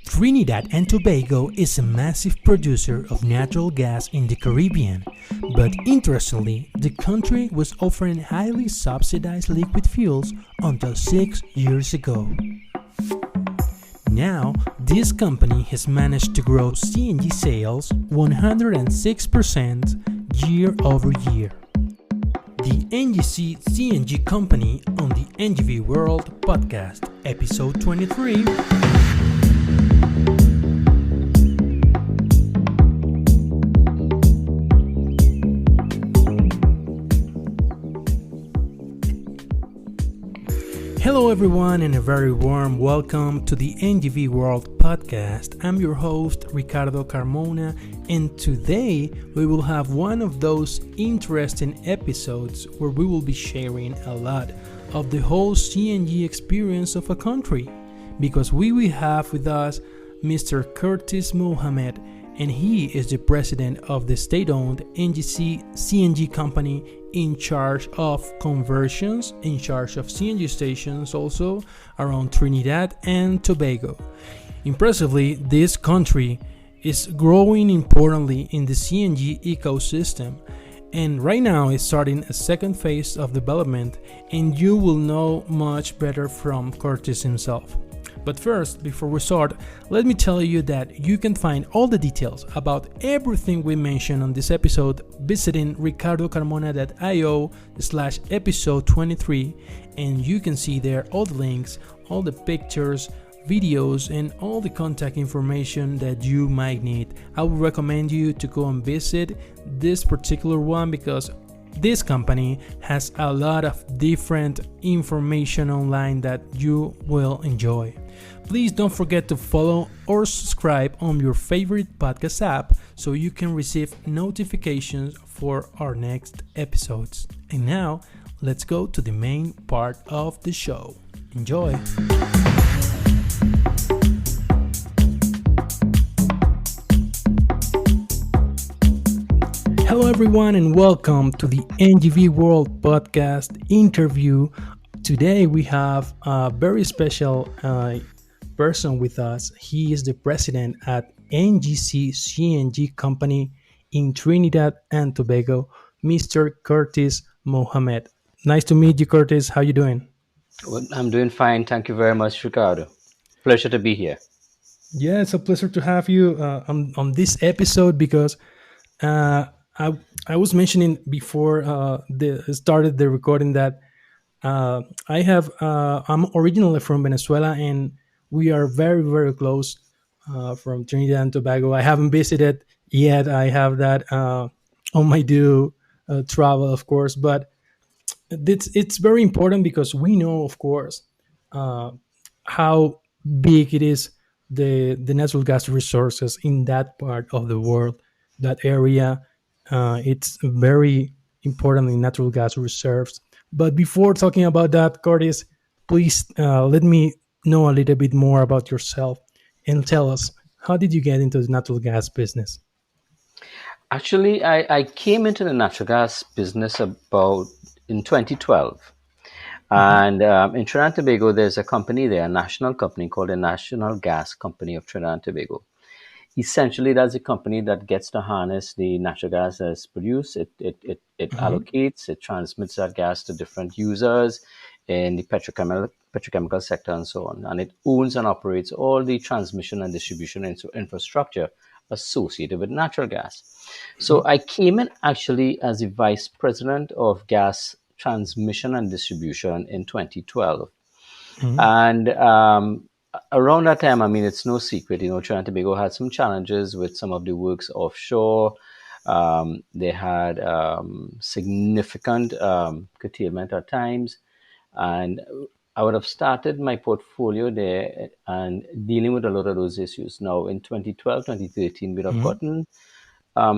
Trinidad and Tobago is a massive producer of natural gas in the Caribbean, but interestingly, the country was offering highly subsidized liquid fuels until 6 years ago. Now, this company has managed to grow CNG sales 106% year over year. The NGC CNG Company on the NGV World Podcast, Episode 23. Hello everyone and a very warm welcome to the NGV World Podcast. I'm your host Ricardo Carmona, and today we will have one of those interesting episodes where we will be sharing a lot of the whole CNG experience of a country, because we will have with us Mr. Curtis Mohammed, and he is the president of the state-owned NGC CNG Company, in charge of conversions, in charge of CNG stations also around Trinidad and Tobago. Impressively, this country is growing importantly in the CNG ecosystem, and right now is starting a second phase of development, and you will know much better from Curtis himself. But first, before we start, let me tell you that you can find all the details about everything we mentioned on this episode visiting ricardocarmona.io/episode 23, and you can see there all the links, all the pictures, videos, and all the contact information that you might need. I would recommend you to go and visit this particular one because this company has a lot of different information online that you will enjoy. Please don't forget to follow or subscribe on your favorite podcast app so you can receive notifications for our next episodes. And now, let's go to the main part of the show. Enjoy! Hello everyone and welcome to the NGV World Podcast interview. Today we have a very special person with us. He is the president at NGC CNG Company in Trinidad and Tobago, Mr. Curtis Mohammed. Nice to meet you, Curtis. How you doing? Well, I'm doing fine. Thank you very much, Ricardo. Pleasure to be here. Yeah, it's a pleasure to have you on this episode because I was mentioning before started the recording that I'm originally from Venezuela, and we are very, very close from Trinidad and Tobago. I haven't visited yet. I have that on my due travel, of course. But it's very important because we know, of course, how big it is, the natural gas resources in that part of the world, that area. It's very important in natural gas reserves. But before talking about that, Curtis, please let me know a little bit more about yourself and tell us, how did you get into the natural gas business? Actually, I came into the natural gas business about in 2012. And in Trinidad and Tobago, there's a company there, a national company called the National Gas Company of Trinidad and Tobago. Essentially, that's a company that gets to harness the natural gas that's produced. It allocates, it transmits that gas to different users in the petrochemical sector and so on. And it owns and operates all the transmission and distribution infrastructure associated with natural gas. So I came in actually as the vice president of gas transmission and distribution in 2012. And around that time, I mean, it's no secret, Trinidad and Tobago had some challenges with some of the works offshore. They had significant curtailment at times. And I would have started my portfolio there and dealing with a lot of those issues. Now, in 2012, 2013, we'd have gotten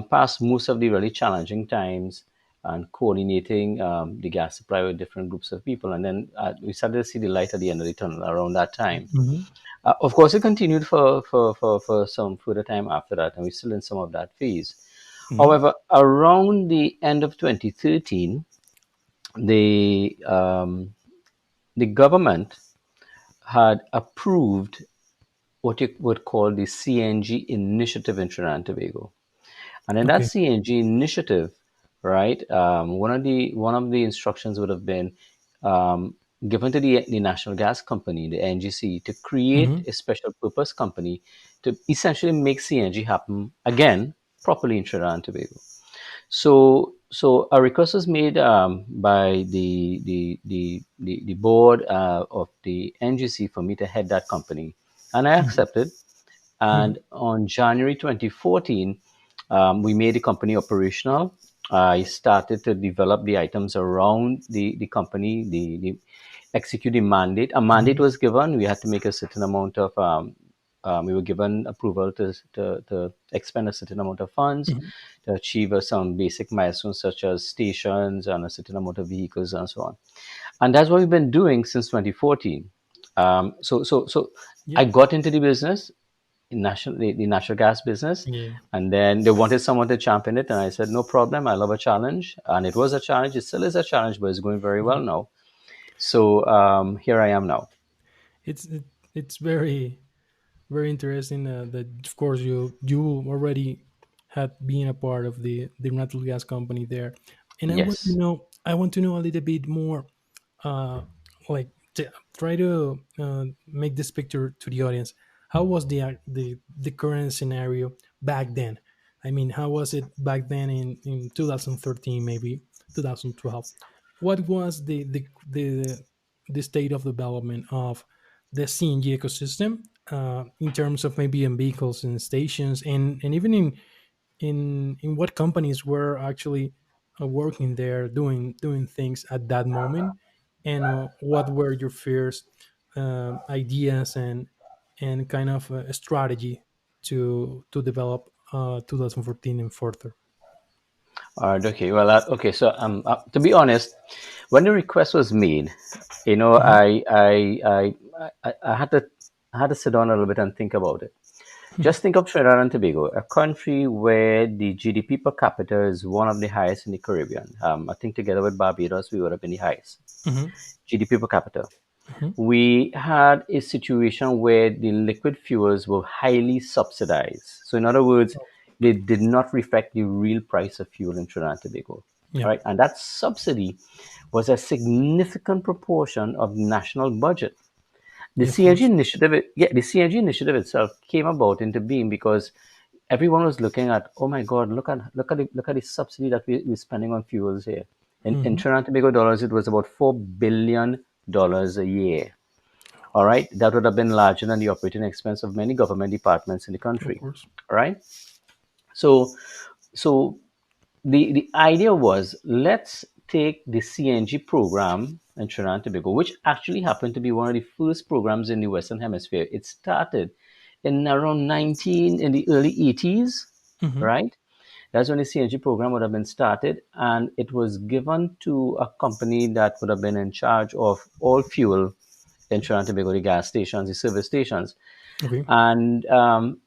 past most of the really challenging times and coordinating the gas supply with different groups of people. And then we started to see the light at the end of the tunnel around that time. Of course, it continued for some further time after that, and we're still in some of that phase. However, around the end of 2013, the government had approved what you would call the CNG initiative in Trinidad and Tobago. And in that Okay. CNG initiative, right, one of the instructions would have been um, given to the National Gas Company, the NGC, to create Mm-hmm. a special purpose company to essentially make CNG happen again properly in Trinidad and Tobago. So a request was made by the board of the NGC for me to head that company, and I Mm-hmm. accepted. And on January 2014, we made the company operational. I started to develop the items around the company, the execute the mandate. A mandate Mm-hmm. was given. We had to make a certain amount of, we were given approval to expend a certain amount of funds Mm-hmm. to achieve some basic milestones such as stations and a certain amount of vehicles and so on. And that's what we've been doing since 2014. So I Yeah. got into the business, the natural gas business, Yeah. and then they wanted someone to champion it, and I said no problem. I love a challenge, and it was a challenge. It still is a challenge, but it's going very well Mhm. now. So here I am now. It's very very interesting that of course you already had been a part of the natural gas company there, and Yes. I want to know a little bit more, uh like try to make this picture to the audience. How was the current scenario back then? I mean, how was it back then in 2013, maybe 2012? What was the state of development of the CNG ecosystem, in terms of maybe in vehicles and stations, and even in what companies were actually working there, doing things at that moment, and what were your first ideas and kind of a strategy to develop 2014 and further. All right. Okay. Well. Okay. So to be honest, when the request was made, you know, Hmm. I had to sit down a little bit and think about it. Just think of Trinidad and Tobago, a country where the GDP per capita is one of the highest in the Caribbean. I think together with Barbados, we would have been the highest Hmm. GDP per capita. Hmm. We had a situation where the liquid fuels were highly subsidized. So, in other words, they did not reflect the real price of fuel in Trinidad and Tobago. Yeah. All right, and that subsidy was a significant proportion of the national budget. The Yeah, of CNG course. initiative, yeah, the CNG initiative itself came about into being because everyone was looking at, oh my God, look at the subsidy that we're spending on fuels here. In Hmm. Trinidad and Tobago dollars, it was about $4 billion a year. All right, that would have been larger than the operating expense of many government departments in the Of country. course. All right, so so the idea was, let's take the CNG program in Trinidad and Tobago, which actually happened to be one of the first programs in the Western Hemisphere. It started in around 19 in the early 80s, Hmm. right? That's when the CNG program would have been started, and it was given to a company that would have been in charge of all fuel in Trinidad and Tobago, the gas stations, the service stations. Okay. And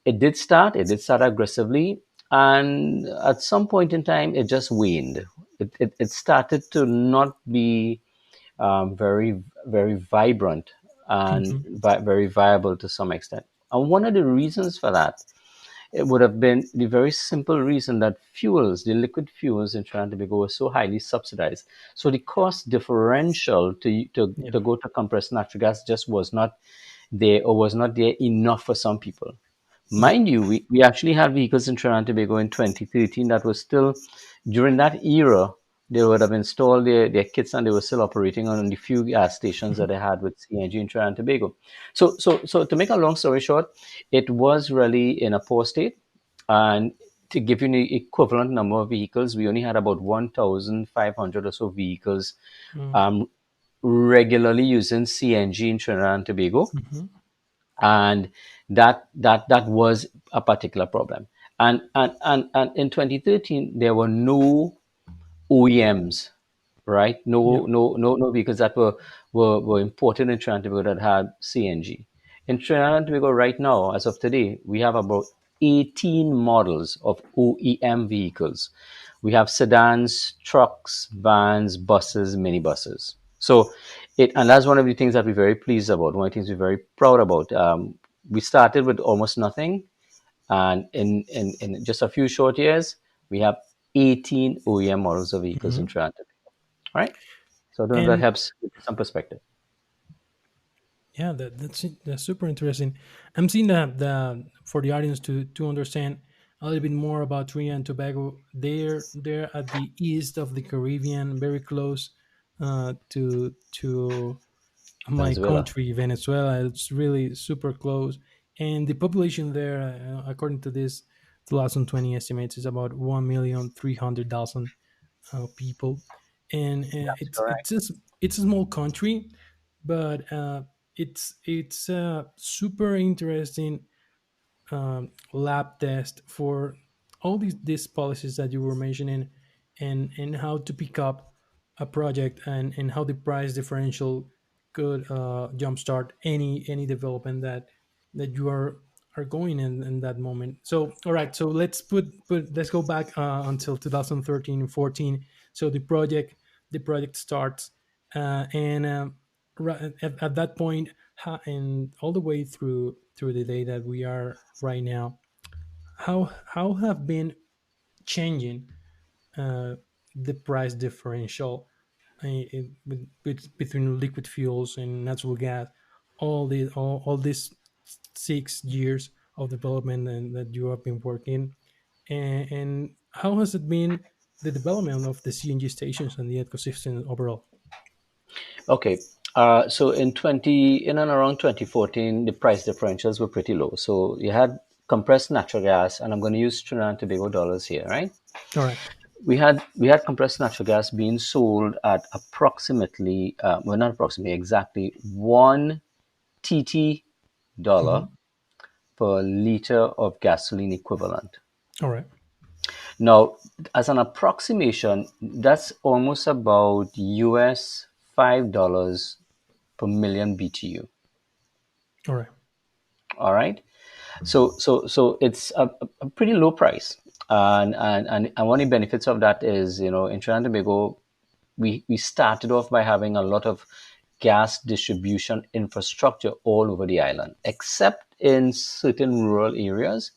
it did start aggressively. And at some point in time, it just waned. It started to not be very, very vibrant and Hmm. very viable to some extent. And one of the reasons for that, it would have been the very simple reason that fuels, the liquid fuels in Trinidad and Tobago, were so highly subsidized. So the cost differential Yeah. to go to compressed natural gas just was not there, or was not there enough for some people. Yeah. Mind you, we actually had vehicles in Trinidad and Tobago in 2013 that was still, during that era, they would have installed their kits and they were still operating on the few gas stations that Hmm. they had with CNG in Trinidad and Tobago. So to make a long story short, it was really in a poor state. And to give you the equivalent number of vehicles, we only had about 1,500 or so vehicles um, regularly using CNG in Trinidad and Tobago, Hmm. and that was a particular problem. And in 2013, there were no OEMs, right? Yeah. No vehicles that were imported in Trinidad and Tobago that had CNG. In Trinidad and Tobago right now, as of today, we have about 18 models of OEM vehicles. We have sedans, trucks, vans, buses, minibuses. So and that's one of the things that we're very pleased about. One of the things we're very proud about. we started with almost nothing, and in just a few short years, we have 18 OEM models of vehicles in Hmm. Trinidad. All right. So I don't know if that And helps with some perspective. yeah, that's super interesting. I'm seeing that for the audience to understand a little bit more about Trinidad and Tobago, they're at the east of the Caribbean, very close to my Venezuela. country, Venezuela. It's really super close, and the population there, according to this 2020 estimates, is about 1,300,000 people, and That's it's correct. it's just it's a small country, but it's super interesting lab test for all these policies that you were mentioning, and how to pick up a project, and how the price differential could jumpstart any development that you are going in that moment. So all right, so let's go back until 2013 and 14. So the project starts, and at that point, and all the way through the day that we are right now, how have been changing uh, the price differential between liquid fuels and natural gas, all these 6 years of development and that you have been working, and how has it been the development of the CNG stations and the ecosystem overall? Okay. So in and around 2014, the price differentials were pretty low. So you had compressed natural gas, and I'm going to use Trinidad and Tobago dollars here, right? All right. We had compressed natural gas being sold at approximately, well, not approximately, exactly 1 TT dollar Mhm. per liter of gasoline equivalent. All right. Now, as an approximation, that's almost about US $5 per million BTU. All right. All right. So it's a pretty low price. And one of the benefits of that is, in Trinidad and Tobago, we started off by having a lot of gas distribution infrastructure all over the island, except in certain rural areas.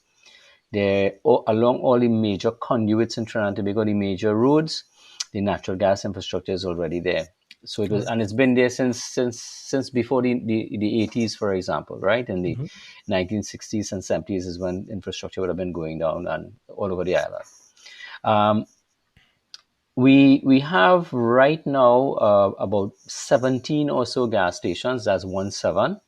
Along all the major conduits in Trinidad and Tobago, the major roads, the natural gas infrastructure is already there. So it All was, right. and it's been there since before the 80s, for example, right? In the Mhm. 1960s and 70s is when infrastructure would have been going down and all over the island. Um, we have right now about 17 or so gas stations. That's 1 7.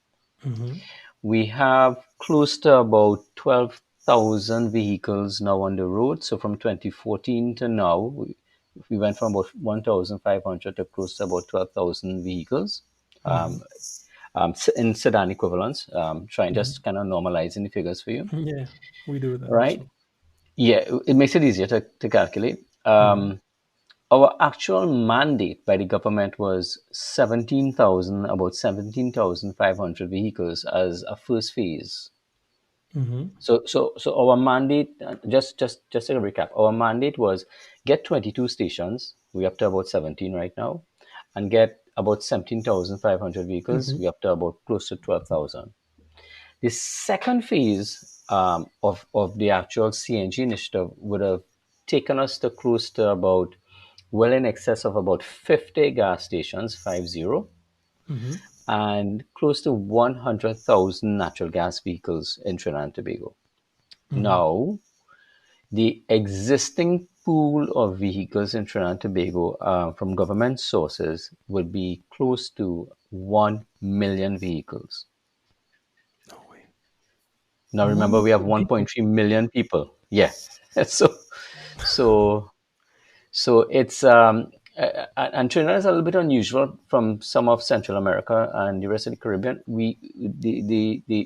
Mhm. We have close to about 12,000 vehicles now on the road. So from 2014 to now, we went from about 1,500 to close to about 12,000 vehicles Mhm. in sedan equivalents. Trying Mhm. just kind of normalizing the figures for you, Yeah, we do that right? also. Yeah, it makes it easier to calculate. Mhm. Our actual mandate by the government was about 17,500 vehicles as a first phase. Mhm. So our mandate, just a recap, our mandate was get 22 stations. We're up to about 17 right now, and get about 17,500 vehicles. Mhm. We're up to about close to 12,000. The second phase of the actual CNG initiative would have taken us to close to about well in excess of about 50 gas stations, 50, Mhm. and close to 100,000 natural gas vehicles in Trinidad and Tobago. Mhm. Now, the existing pool of vehicles in Trinidad and Tobago from government sources would be close to 1 million vehicles. No way. Now, One remember, we have million people. 1.3 million people. Yeah. So, so, so it's, and Trinidad is a little bit unusual from some of Central America and the rest of the Caribbean.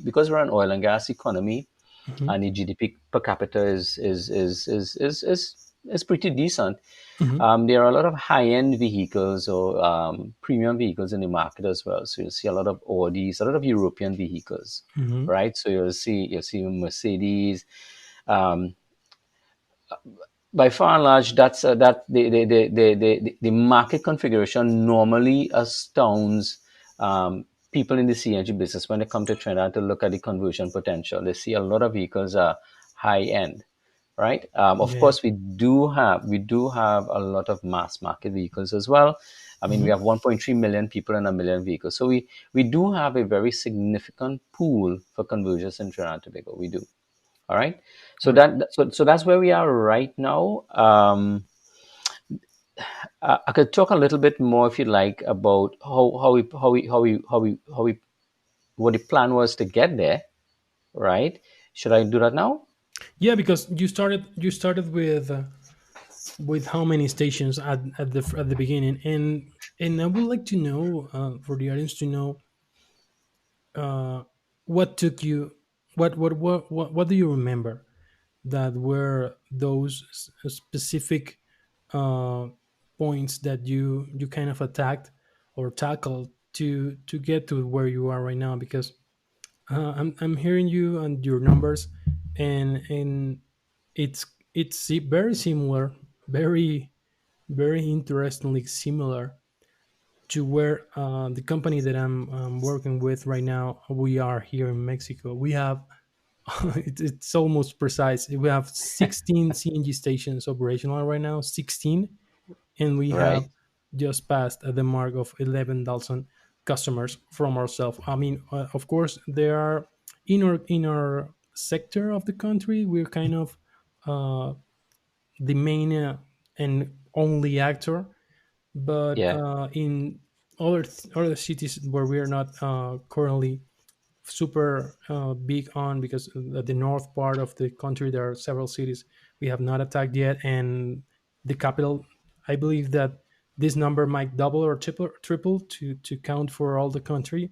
Because we're an oil and gas economy, Mhm. and the GDP per capita is pretty decent. Mhm. There are a lot of high-end vehicles or premium vehicles in the market as well. So you'll see a lot of Audis, a lot of European vehicles, Mhm. right? So you'll see Mercedes. Um, by far and large, that's that the market configuration normally astounds people in the CNG business, when they come to Trinidad to look at the conversion potential, they see a lot of vehicles are high end, right? Of Yeah. course, we do have a lot of mass market vehicles as well. I mean, we Hmm. have 1.3 million people and a million vehicles, so we do have a very significant pool for conversions in Trinidad and Tobago. We do. All right. So Right. that's where we are right now. I could talk a little bit more if you like about how we what the plan was to get there, right? Should I do that now? Yeah, because you started with how many stations at the beginning, and I would like to know, for the audience to know, uh, what took you, what do you remember that were those specific uh, points that you kind of attacked or tackled to get to where you are right now? Because I'm hearing you and your numbers, and it's very similar, very very interestingly similar to where the company that I'm working with right now, we are here in Mexico. We have it's almost precise. We have 16 CNG stations operational right now, 16, and we have Right. just passed the mark of 11,000 customers from ourselves. I mean, of course, there are in our sector of the country, we're kind of uh, the main and only actor, but Yeah. in other cities where we are not currently super big on, because at the north part of the country there are several cities we have not attacked yet, and the capital, I believe that this number might double or triple to count for all the country.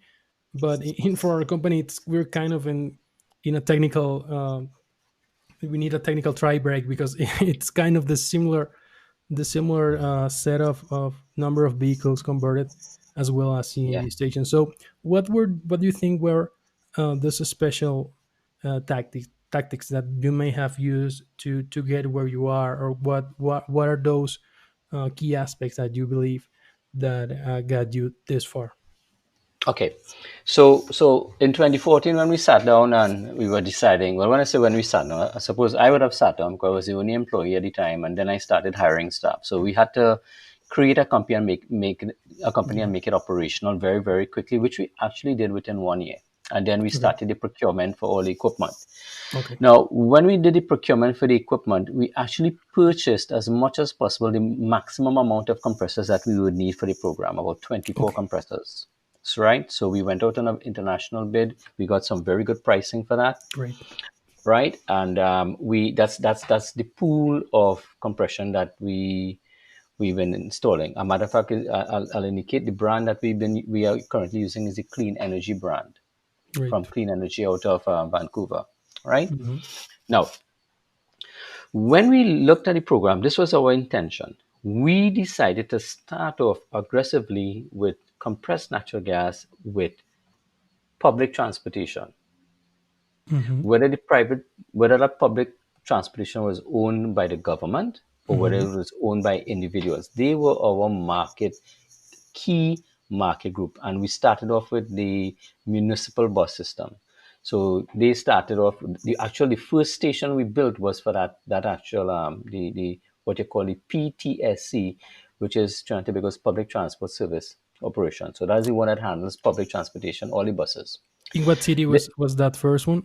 But in for our company, we're kind of in a technical, we need a technical try break, because it's kind of the similar set of number of vehicles converted, as well as Yeah. CNG stations. So, what do you think were those special tactics that you may have used to get where you are, or what are those key aspects that you believe that got you this far? Okay. So in 2014, when we sat down and we were deciding, well, when I say when we sat down, I suppose I would have sat down because I was the only employee at the time, and then I started hiring staff. So we had to create a company and Yeah. make it operational very, very quickly, which we actually did within 1 year. And then we Okay. started the procurement for all the equipment. Okay. Now, when we did the procurement for the equipment, we actually purchased as much as possible the maximum amount of compressors that we would need for the program, about 24 Okay. compressors. So, right? So we went out on an international bid. We got some very good pricing for that, Great. right? And we that's the pool of compression that we've been installing. A matter of fact, I'll indicate the brand that we are currently using is the Clean Energy brand from Great. Clean Energy out of Vancouver, right? Hmm. Now, when we looked at the program, this was our intention. We decided to start off aggressively with compressed natural gas with public transportation. Hmm. Whether that public transportation was owned by the government or whether Hmm. it was owned by individuals, they were our key market group. And we started off with the municipal bus system. So they started off the first station we built was for that actual the what you call the PTSC, which is Trinidad and Tobago's public transport service operation. So that's the one that handles public transportation, all the buses. In what city The, was that first one?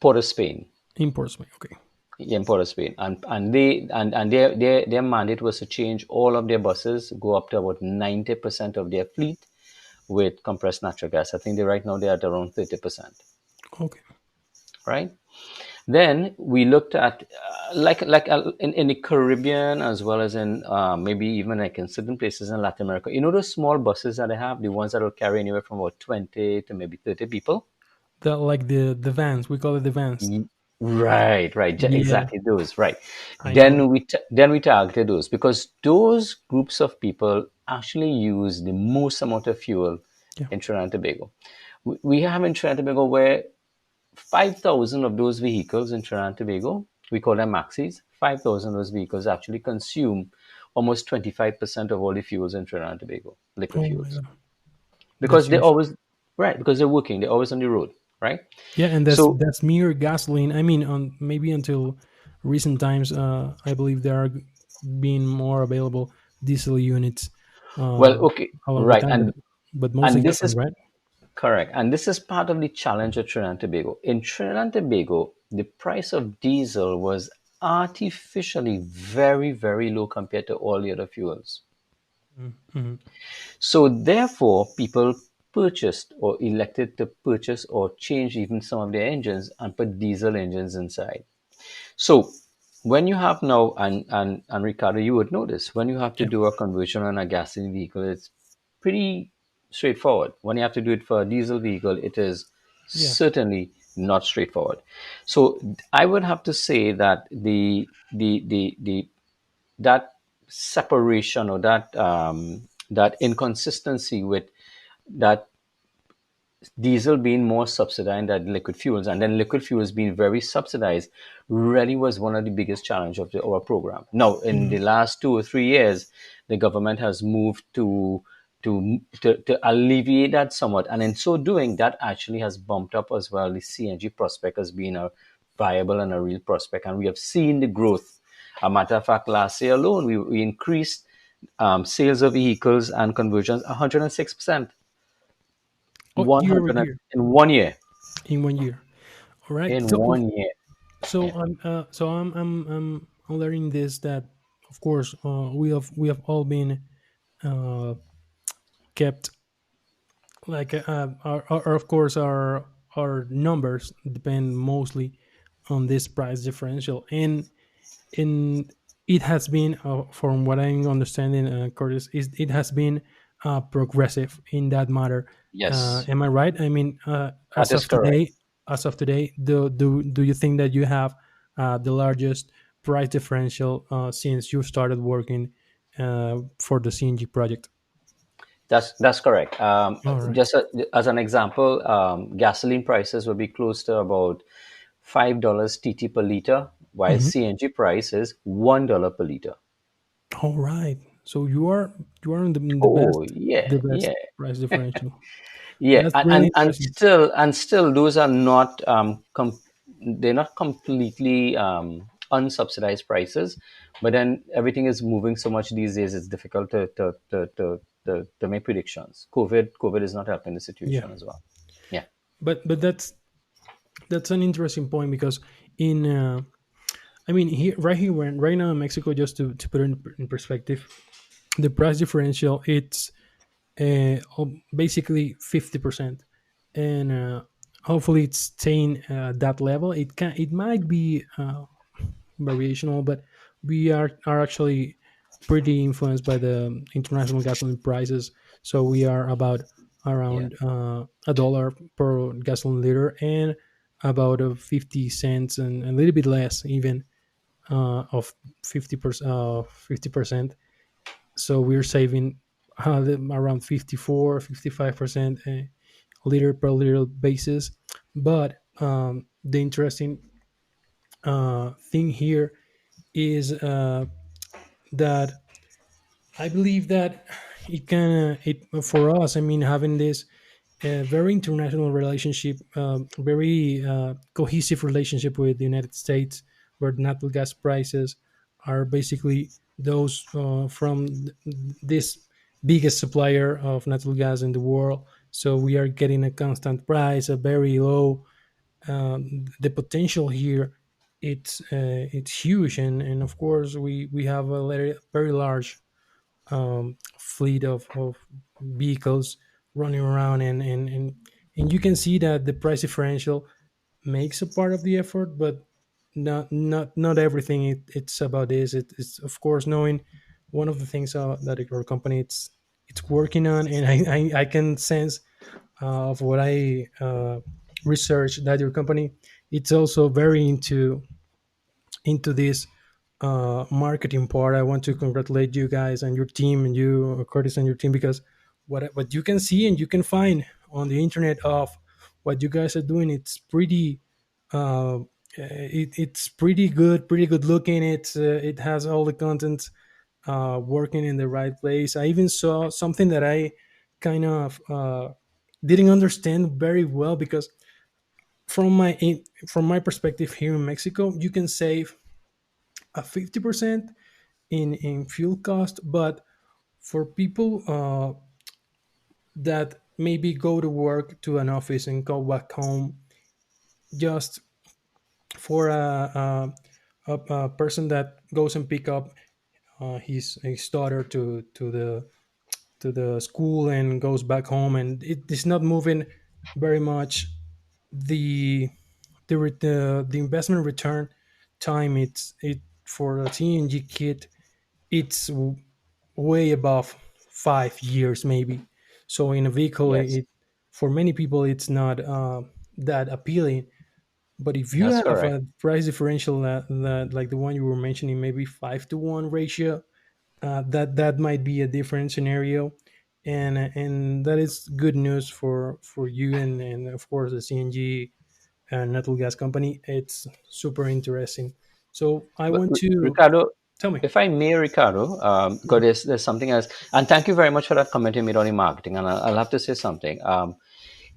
Port of Spain, In Portsmouth. Okay. in Port of Spain, and their mandate was to change all of their buses, go up to about 90% of their fleet with compressed natural gas. I think right now they're at around 30%, Okay. right? Then we looked at in the Caribbean as well as in maybe even like in certain places in Latin America. You know those small buses that they have, the ones that will carry anywhere from about 20 to maybe 30 people. The like the vans. We call it the vans. Right, right, Yeah, exactly those. Right. I know. Then we targeted those because those groups of people actually use the most amount of fuel Yeah. in Trinidad and Tobago. We have in Trinidad and Tobago where 5,000 of those vehicles in Trinidad and Tobago, we call them maxis. 5,000 of those vehicles actually consume almost 25% of all the fuels in Trinidad and Tobago, liquid Oh my fuels. god. because That's they're huge. always right, because they're working, they're always on the road, right? Yeah, and So that's mere gasoline. I mean, on maybe until recent times, I believe there are being more available diesel units well, uh, okay, along the right, time, but mostly and this gasoline, is right? correct, and this is part of the challenge of Trinidad and Tobago. In Trinidad and Tobago, the price of diesel was artificially very, very low compared to all the other fuels. Mm-hmm. So therefore, people purchased or elected to purchase or change even some of their engines and put diesel engines inside. So when you have now, and Ricardo, you would notice when you have to Yeah, do a conversion on a gasoline vehicle, it's pretty straightforward. When you have to do it for a diesel vehicle, it is yeah. certainly not straightforward. So I would have to say that the that separation or that inconsistency with that diesel being more subsidized than liquid fuels, and then liquid fuels being very subsidized, really was one of the biggest challenge of our program. Now, in Mhm. the last 2 or 3 years, the government has moved to alleviate that somewhat, and in so doing, that actually has bumped up as well the CNG prospect as being a viable and a real prospect, and we have seen the growth. A matter of fact, last year alone, we increased sales of vehicles and conversions 106%. Oh, year over 100 year in 1 year. in 1 year. All right. In So, 1 year. so Yeah. I'm learning this that, of course, we have all been uh, kept like of course our numbers depend mostly on this price differential, and it has been from what I'm understanding, Curtis, is it has been progressive in that matter. Yes, Am I right? I mean, that is correct. as of today, do you think that you have the largest price differential since you started working for the CNG project? That's correct. All right. Just as an example, gasoline prices will be close to about $5 TT per liter, while Mhm. CNG price is $1 per liter. All right. So you are in the Oh best, yeah, the best yeah, price differential. yeah, That's really interesting. and still those are not they're not completely unsubsidized prices, but then everything is moving so much these days. It's difficult to make predictions. COVID is not helping the Yeah, situation as well. Yeah. but that's an interesting point because in I mean here right here when right now in Mexico, just to put it in perspective, the price differential it's basically 50%, and hopefully it's staying that level. It might be variational, but we are actually pretty influenced by the international gasoline prices. So we are about Yeah. around $1 per gasoline liter, and about 50 cents and a little bit less even of 50%. 50%. So we're saving around 54, 55% liter per liter basis. But the interesting thing here is that I believe that it can it for us. I mean, having this very international relationship, very cohesive relationship with the United States, where natural gas prices are basically those from this biggest supplier of natural gas in the world. So we are getting a constant price, a very low. The potential here, it's huge, and of course we have a very large fleet of vehicles running around, and you can see that the price differential makes a part of the effort, but not everything. It's about this. It's of course knowing one of the things that our company it's working on, and I can sense of what I researched that your company it's also very into this marketing part. I want to congratulate you guys and your team, and you, Curtis, and your team, because what you can see and you can find on the internet of what you guys are doing, it's pretty. It's pretty good looking. It has all the content working in the right place. I even saw something that I kind of didn't understand very well, because from my perspective here in Mexico, you can save a 50% in fuel cost, but for people that maybe go to work to an office and go back home, just for a person that goes and pick up his daughter to the school and goes back home, and it is not moving very much, the the investment return time, it for a CNG kit, it's way above 5 years maybe. So in a vehicle, Yes, for many people it's not that appealing. But if you that's have correct. a price differential that like the one you were mentioning, maybe 5-to-1 ratio, that might be a different scenario, and that is good news for you, and of course the CNG natural gas company. It's super interesting. So I But want to Ricardo, tell me. if I may, Ricardo, because there's something else, and thank you very much for that comment you made on the marketing. And I'll have to say something.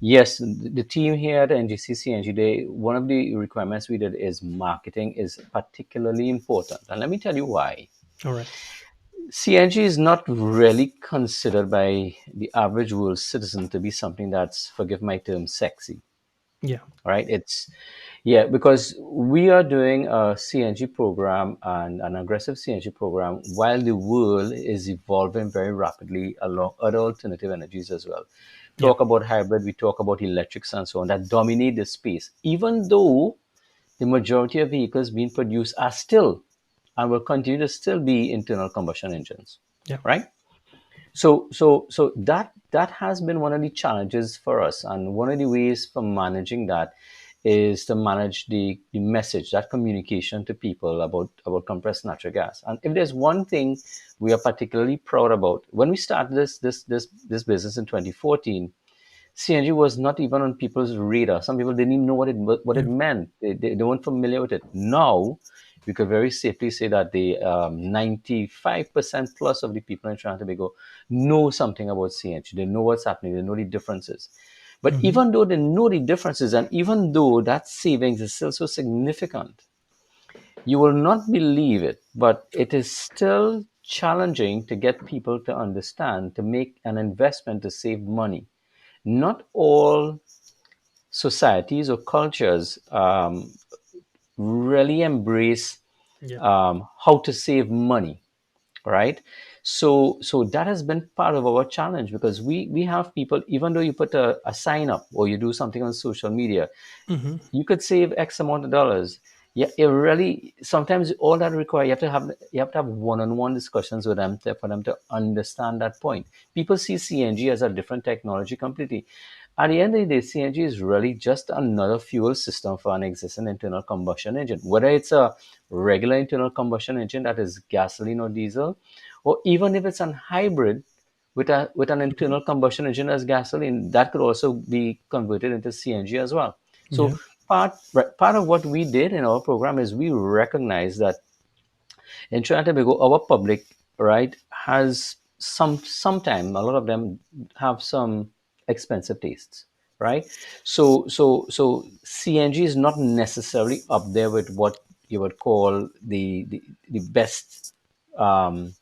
Yes, the team here at NGC CNG, one of the requirements we did is marketing is particularly important, and let me tell you why. All right. CNG is not really considered by the average world citizen to be something that's, forgive my term, sexy. Yeah. Right? It's yeah, because we are doing a CNG program and an aggressive CNG program while the world is evolving very rapidly along other alternative energies as well. Yeah. Talk about hybrid, we talk about electrics and so on that dominate the space, even though the majority of vehicles being produced are still and will continue to still be internal combustion engines, Yeah. right? So that has been one of the challenges for us, and one of the ways for managing that is to manage the message, that communication to people about compressed natural gas. And if there's one thing we are particularly proud about, when we started this business in 2014, CNG was not even on people's radar. Some people didn't even know what it Yeah. meant. They weren't familiar with it. Now, we could very safely say that the 95% plus of the people in Trinidad and Tobago know something about CNG. They know what's happening. They know the differences. But Hmm. even though they know the differences, and even though that savings is still so significant, you will not believe it, but it is still challenging to get people to understand, to make an investment to save money. Not all societies or cultures really embrace Yeah. how to save money, right? So that has been part of our challenge, because we have people, even though you put a sign up or you do something on social media, Hmm. you could save X amount of dollars. Yeah, it really sometimes all that require you have to have one-on-one discussions with them for them to understand that point. People see CNG as a different technology completely. At the end of the day, CNG is really just another fuel system for an existing internal combustion engine. Whether it's a regular internal combustion engine that is gasoline or diesel, or even if it's a hybrid with an internal combustion engine as gasoline, that could also be converted into CNG as well. Yeah. So part of what we did in our program is we recognize that in Trinidad and Tobago, our public, right, has sometime a lot of them have some expensive tastes, right? So CNG is not necessarily up there with what you would call the best um,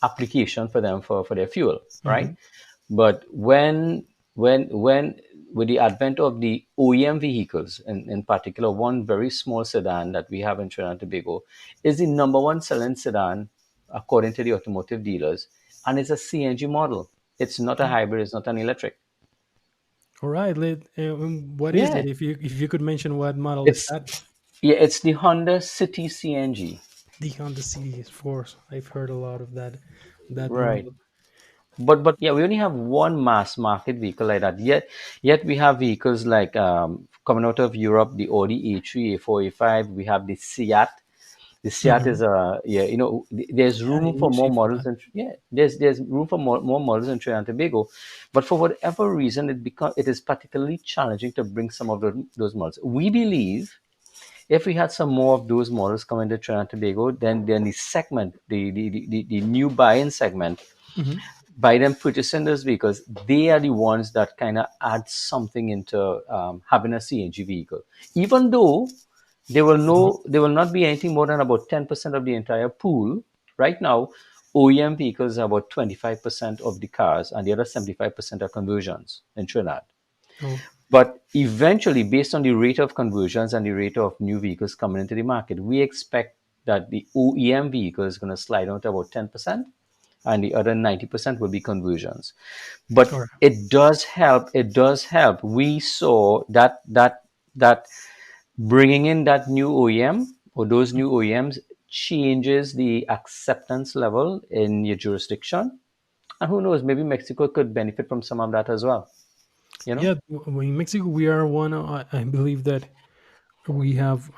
application for them for their fuel, right? Hmm. But when with the advent of the OEM vehicles, in particular, one very small sedan that we have in Trinidad and Tobago is the number one selling sedan according to the automotive dealers, and it's a CNG model. It's not a hybrid. It's not an electric. All right. What is Yeah, it? If you could mention what model is it's that? it's the Honda City CNG. The Honda City Force. I've heard a lot of that Right. model. But yeah, we only have one mass market vehicle like that. Yet we have vehicles like coming out of Europe, the Audi A3, A4, A5. We have the Seat. The Seat Hmm. is a yeah, there's Yeah, room I for didn't more see for models, that. and yeah, there's room for more models in Trinidad and Tobago. But for whatever reason, it is particularly challenging to bring some of those models. We believe if we had some more of those models coming to Trinidad and Tobago, then the segment, the new buy-in segment, Hmm. by them purchasing those vehicles, they are the ones that kind of add something into having a CNG vehicle. Even though there will not be anything more than about 10% of the entire pool. Right now, OEM vehicles are about 25% of the cars, and the other 75% are conversions in Trinidad. Oh, But eventually, based on the rate of conversions and the rate of new vehicles coming into the market, we expect that the OEM vehicle is going to slide down to about 10%, and the other 90% will be conversions. But all right. it does help. It does help. We saw that bringing in that new OEM or those new OEMs changes the acceptance level in your jurisdiction. And who knows, maybe Mexico could benefit from some of that as well. You know? Yeah, in Mexico, we are one. I believe that we have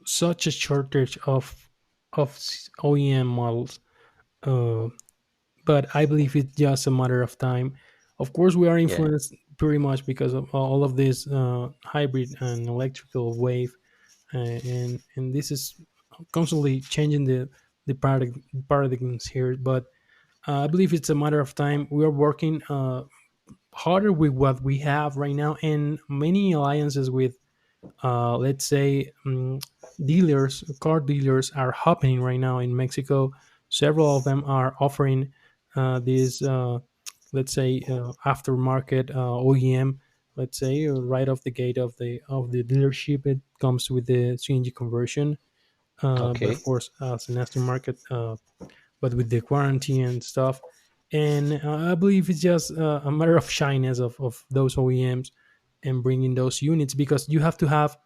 such a shortage of OEM models, uh, but I believe it's just a matter of time. Of course, we are Yeah. influenced pretty much because of all of this hybrid and electrical wave, and this is constantly changing the paradigms here. But I believe it's a matter of time. We are working harder with what we have right now, and many alliances with, let's say, dealers, car dealers are happening right now in Mexico. Several of them are offering these, let's say, aftermarket OEM. Let's say right off the gate of the dealership, it comes with the CNG conversion. But Okay. of course, as an aftermarket, but with the quarantine and stuff. And I believe it's just a matter of shyness of those OEMs and bringing those units, because you have to have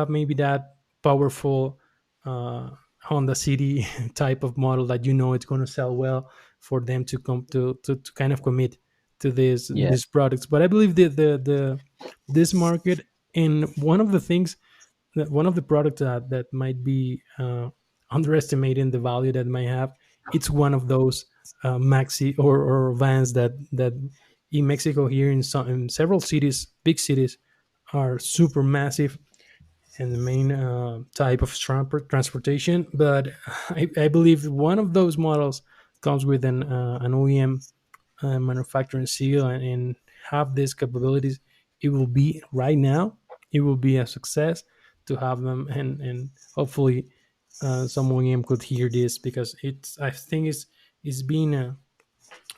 maybe that powerful Honda City type of model that it's going to sell well for them to come to kind of commit to Yeah. these products. But I believe the this market, and one of the products that might be underestimating the value that might have, it's one of those maxi or vans that in Mexico here in several cities, big cities, are super massive and the main type of transportation. But I believe one of those models comes with an OEM manufacturing seal and have these capabilities. It will be right now. It will be a success to have them, and hopefully some OEM could hear this, because I think it's being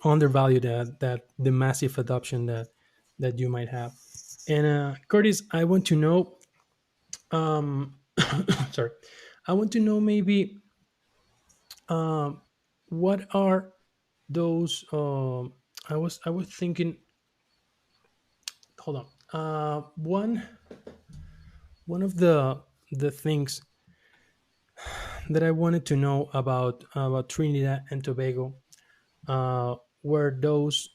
undervalued, that the massive adoption that you might have. And Curtis, I want to know, um, sorry, I want to know maybe um, what are those. I was thinking. Hold on. One of the things that I wanted to know about Trinidad and Tobago were those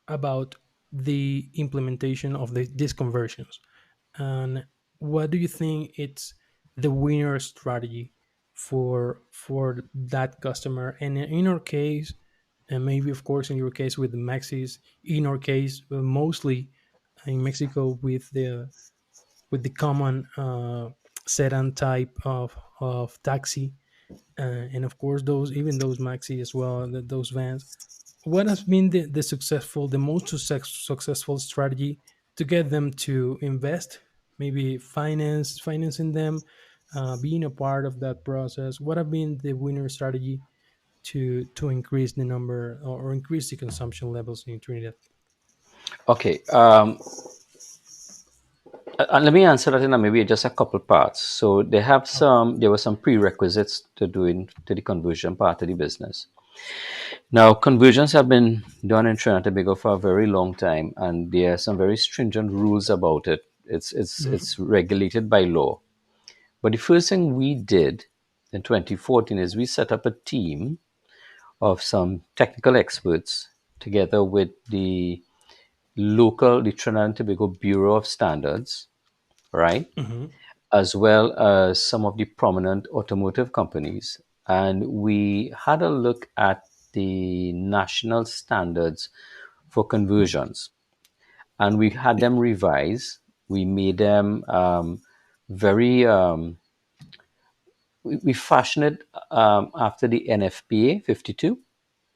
about the implementation of these conversions. And what do you think it's the winner strategy for that customer? And in our case, and maybe of course in your case with the maxis, in our case mostly in Mexico with the common sedan type of taxi, and of course those, even those maxi as well, those vans. What has been the most successful strategy to get them to invest, maybe financing them, being a part of that process? What have been the winner strategy to increase the number, or increase the consumption levels in Trinidad? Okay. And let me answer that in maybe just a couple parts. So there were some prerequisites to doing to the conversion part of the business. Now, conversions have been done in Trinidad and Tobago for a very long time, and there are some very stringent rules about it. Mhm. It's regulated by law. But the first thing we did in 2014 is we set up a team of some technical experts together with the Trinidad and Tobago Bureau of Standards, right? Mhm. As well as some of the prominent automotive companies. And we had a look at the national standards for conversions, and we had them revised. We made them very, we fashioned it after the NFPA 52,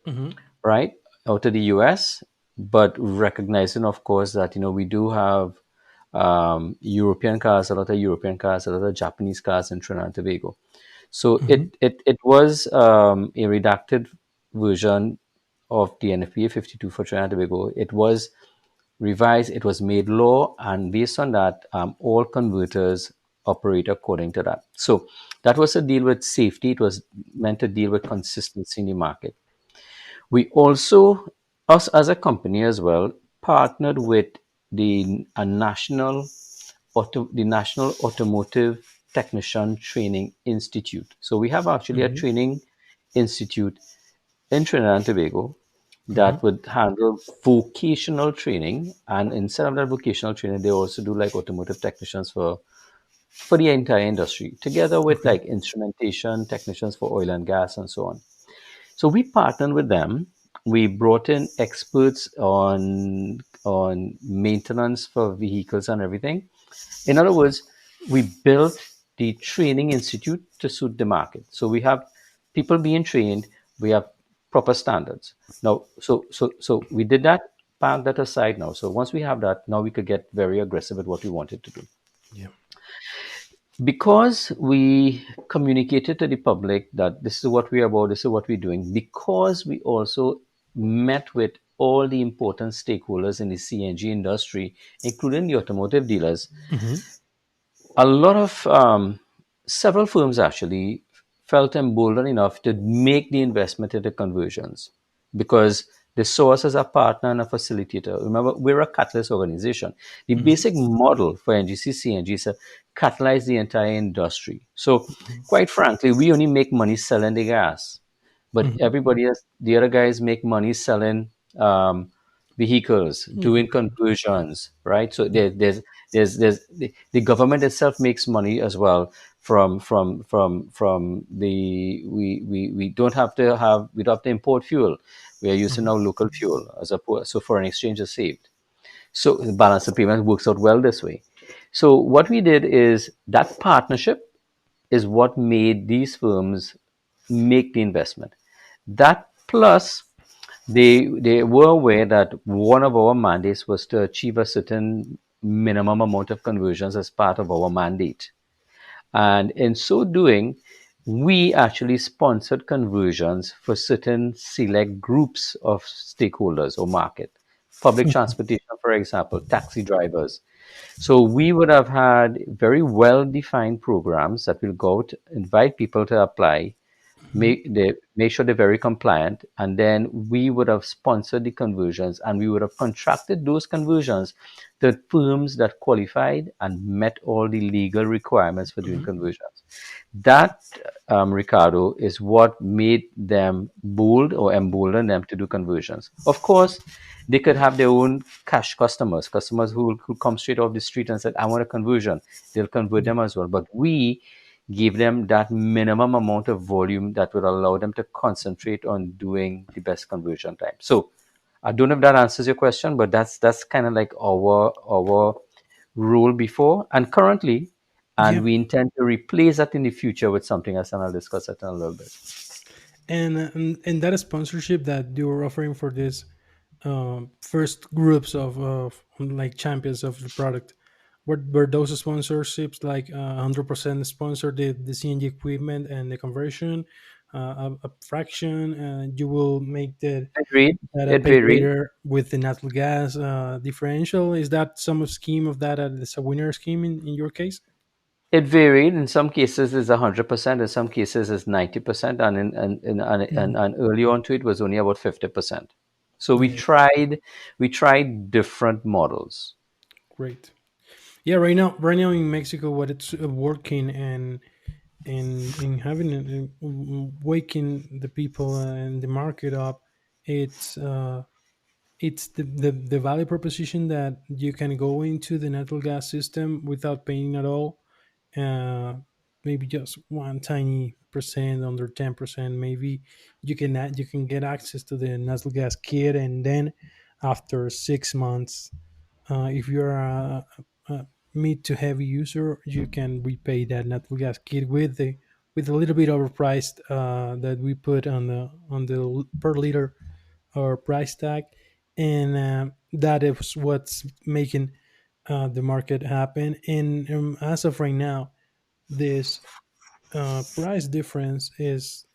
Mhm. right? out of the US, but recognizing, of course, that we do have European cars, a lot of European cars, a lot of Japanese cars in Trinidad and Tobago. So Mm-hmm. it was a redacted version of the NFPA 52 for Trinidad and Tobago. It was revised, it was made law, and based on that, all converters operate according to that. So that was to deal with safety. It was meant to deal with consistency in the market. We also, us as a company as well, partnered with the National Automotive Technician Training Institute. So we have actually a Mm-hmm. training institute in Trinidad and Tobago Mm-hmm. that would handle vocational training. And instead of that vocational training, they also do like automotive technicians for the entire industry, together with Okay. like instrumentation technicians for oil and gas and so on. So we partnered with them. We brought in experts on maintenance for vehicles and everything. In other words, we built the training institute to suit the market. So we have people being trained. We have proper standards. Now, so we did that. Park that aside now. So once we have that, now we could get very aggressive at what we wanted to do. Yeah. Because we communicated to the public that this is what we're about, this is what we're doing, because we also met with all the important stakeholders in the CNG industry, including the automotive dealers, Mm-hmm. a lot of several firms actually felt emboldened enough to make the investment into conversions because they saw us as a partner and a facilitator. Remember, we're a catalyst organization. The Mm-hmm. basic model for NGC CNG is to catalyze the entire industry. So, quite frankly, we only make money selling the gas, but Mm-hmm. everybody else, the other guys make money selling vehicles, doing Mm-hmm. conversions, right? So the government itself makes money as well from we don't have to import fuel. We are using Mm-hmm. our local fuel as a so foreign exchange is saved. So the balance of payment works out well this way. So what we did is that partnership is what made these firms make the investment. That plus they were aware that one of our mandates was to achieve a certain minimum amount of conversions as part of our mandate. And in so doing, we actually sponsored conversions for certain select groups of stakeholders or market. Public transportation, for example, taxi drivers. So we would have had very well defined programs that will go out, invite people to apply, Mm-hmm. make sure they're very compliant, and then we would have sponsored the conversions and we would have contracted those conversions to firms that qualified and met all the legal requirements for doing Mm-hmm. conversions. That, Ricardo, is what made them bold or embolden them to do conversions. Of course, they could have their own cash customers who come straight off the street and said, I want a conversion. They'll convert Yeah. them as well. But we give them that minimum amount of volume that would allow them to concentrate on doing the best conversion time. So I don't know if that answers your question, but that's kind of like our role before and currently, Yeah. and we intend to replace that in the future with something else, and I'll discuss that in a little bit. And that sponsorship that you were offering for this first groups of like champions of the product, were those sponsorships like 100% sponsor the CNG equipment and the conversion, a fraction, you will make It varied. that It pay varied. later with the natural gas differential? Is that some scheme of that as a winner scheme in your case? It varied. In some cases, it's 100%. In some cases, it's 90%, Mhm. and early on to it was only about 50%. So we Yeah, tried different models. great. Yeah, right now in Mexico, what it's working and having waking the people and the market up, it's it's the value proposition that you can go into the natural gas system without paying at all, uh, maybe just one tiny percent, under 10%. Maybe you can get access to the natural gas kit, and then after 6 months, if you're a mid to heavy user, you can repay that natural gas kit with a little bit overpriced that we put on the per liter or price tag, and that is what's making the market happen. And as of right now, this price difference is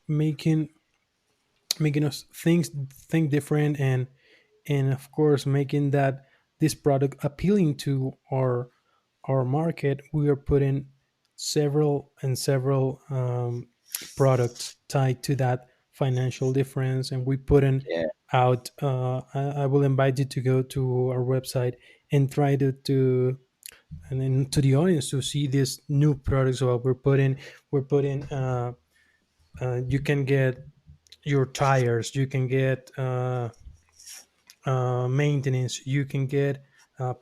making us think different, and of course making that this product appealing to our market. We are putting several products tied to that financial difference, and we put in Yeah. out. I will invite you to go to our website and try to and then to the audience to see these new products. What we're putting. You can get your tires. You can get maintenance. You can get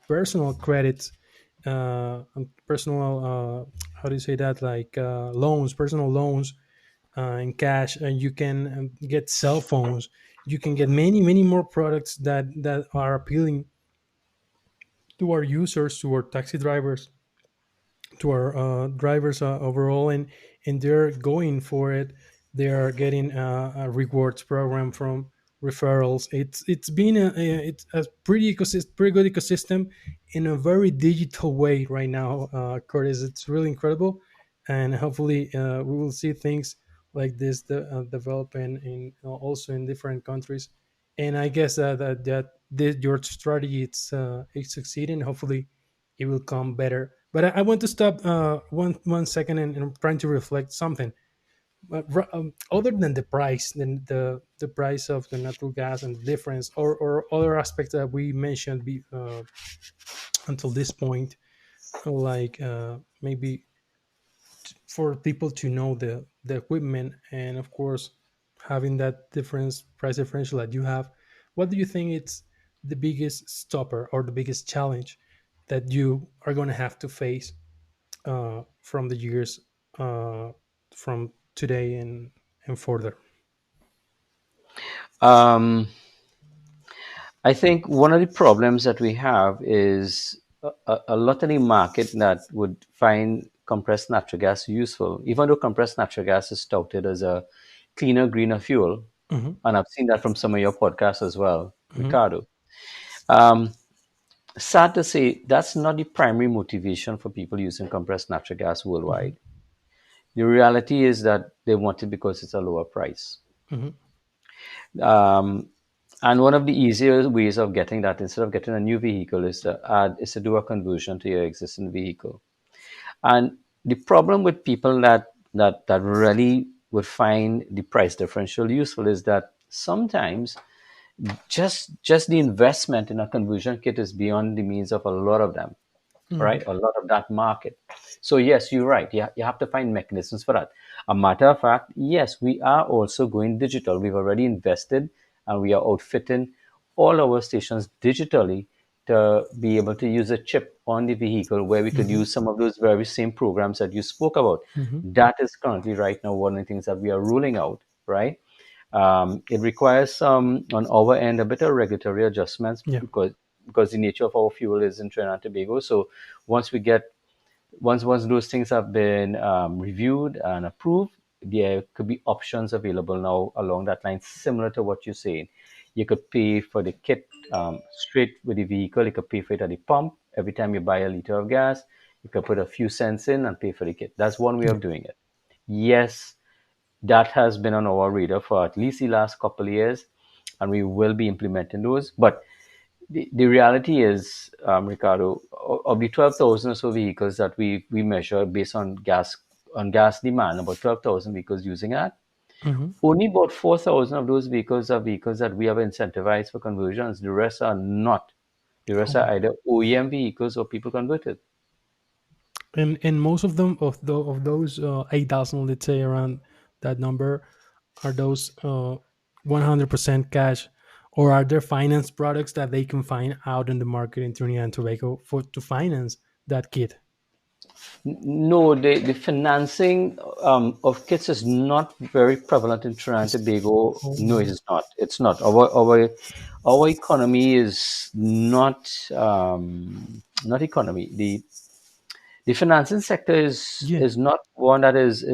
personal credits, personal how do you say that, like loans, personal loans in cash, and you can get cell phones. You can get many more products that are appealing to our users, to our taxi drivers, to our drivers overall, and they're going for it. They are getting a rewards program from referrals. It's been it's a pretty good ecosystem in a very digital way right now, Curtis. It's really incredible, and hopefully we will see things like this develop also in different countries. And I guess your strategy it's succeeding. Hopefully it will come better. But I want to stop one second, and I'm trying to reflect something. Other than the price, than the price of the natural gas and the difference, or other aspects that we mentioned until this point, like maybe for people to know the equipment, and of course having that difference price differential that you have. What do you think it's the biggest stopper or the biggest challenge that you are going to have to face from the years uh, from today and further? Um, I think one of the problems that we have is a lot of the market that would find compressed natural gas useful, even though compressed natural gas is touted as a cleaner, greener fuel. Hmm. And I've seen that from some of your podcasts as well, Hmm. Ricardo. Um, Sad to say, that's not the primary motivation for people using compressed natural gas Hmm. worldwide. The reality is that they want it because it's a lower price. Hmm. Um, and one of the easier ways of getting that, instead of getting a new vehicle, is to do a conversion to your existing vehicle. And the problem with people that really would find the price differential useful is that sometimes just the investment in a conversion kit is beyond the means of a lot of them, Hmm. right? A lot of that market. So yes, you're right. You have to find mechanisms for that. A matter of fact, yes, we are also going digital. We've already invested and we are outfitting all our stations digitally to be able to use a chip on the vehicle where we could Hmm. use some of those very same programs that you spoke about. Hmm. That is currently right now one of the things that we are rolling out, right? It requires some, on our end, a bit of regulatory adjustments Yeah. because the nature of our fuel is in Trinidad and Tobago. So once we get once those things have been reviewed and approved, there could be options available now along that line, similar to what you're saying. You could pay for the kit straight with the vehicle. You could pay for it at the pump every time you buy a liter of gas. You could put a few cents in and pay for the kit. That's one way Yeah. of doing it. Yes, that has been on our radar for at least the last couple of years, and we will be implementing those. But the reality is, Ricardo, of the 12,000 or so vehicles that we measure based on gas demand, about 12,000 vehicles using that. Hmm. Only about 4,000 of those vehicles are vehicles that we have incentivized for conversions. The rest are not. The rest are Oh. either OEM vehicles or people converted. And most of them of those 8,000, let's say around that number, are those 100% cash, or are there finance products that they can find out in the market in Trinidad and Tobago for to finance that kit? No, the financing of kits is not very prevalent in Trinidad and It's, Tobago. No, it oh, is not. It's not. Our economy is not economy. The financing sector yeah. is not one that is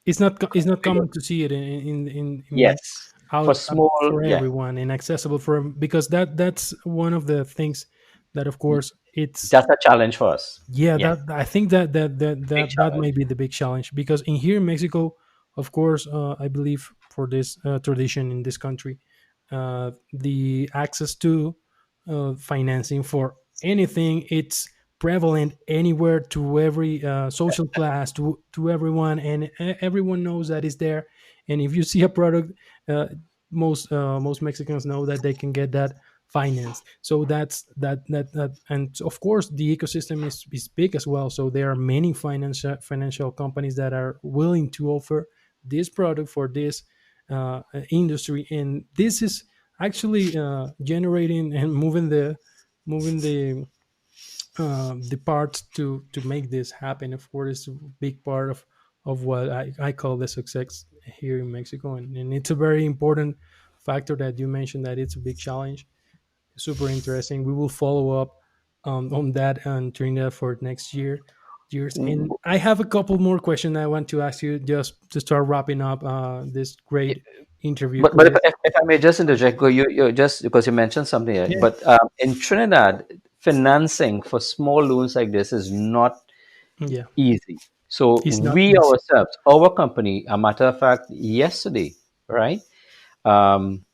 It's not big. common to see it in Yes, for out small, for yeah, everyone and accessible for because that's one of the things that of course it's that's a challenge for us. yeah, Yeah, that I think big that may challenge. be the big challenge because in here in Mexico, of course, I believe for this tradition in this country, the access to financing for anything it's prevalent anywhere to every social class to everyone, and everyone knows that is there. And if you see a product, uh, most Mexicans know that they can get that finance. So that's that, and of course the ecosystem is big as well. So there are many financial companies that are willing to offer this product for this industry, and this is actually generating and moving the parts to make this happen. Of course, it's a big part of what I call the success here in Mexico, and it's a very important factor that you mentioned that it's a big challenge. Super interesting. We will follow up on that and Trinidad for next years. And I have a couple more questions I want to ask you just to start wrapping up this great interview, But Chris. if I may just interject, you just because you mentioned something here. Yeah, But in Trinidad, financing for small loans like this is not yeah, easy. So it's not we easy. ourselves, our company, a matter of fact, yesterday, right? Um,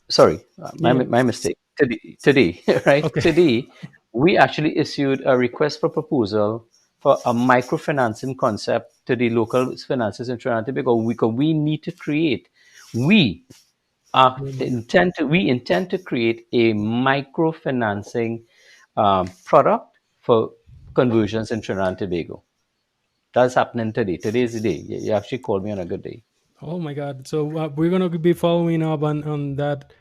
sorry, Yeah, yeah. my mistake. Today, right? Okay. Today, we actually issued a request for proposal for a microfinancing concept to the local finances in Trinidad and Tobago because we need to create. We we intend to create a microfinancing product for conversions in Trinidad and Tobago. That's happening today. Today is the day. You actually called me on a good day. Oh my God! So we're gonna be following up on that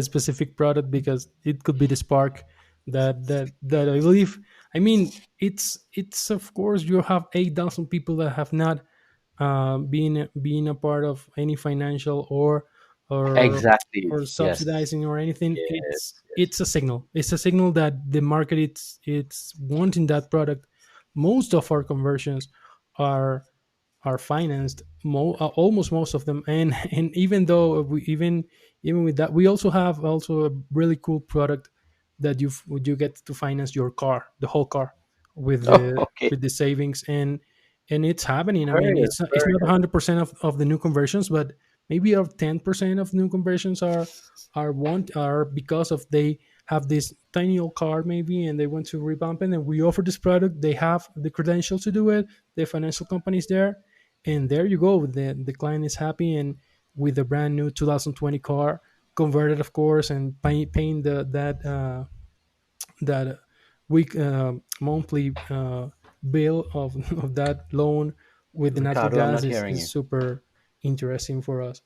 specific product because it could be the spark that I believe. I mean, it's of course you have 8,000 people that have not being a part of any financial or Exactly. or Yes. subsidizing or anything. it's Yes. Yes. it's a signal. It's a signal that the market it's wanting that product. Most of our conversions are financed, almost most of them. And even though even with that, we also have also a really cool product that you get to finance your car, the whole car, Oh, okay. with the savings. And it's happening. I Very mean, good. it's Very not good. 100% of the new conversions, but maybe of 10% of new conversions are because of they have this tiny old car maybe, and they want to revamp it, and we offer this product. They have the credentials to do it, the financial companies there, and there you go. The client is happy, and with a brand new 2020 car, converted of course, and paying that week monthly bill of that loan with the natural Ricardo, I'm gas not hearing is you. super interesting for us.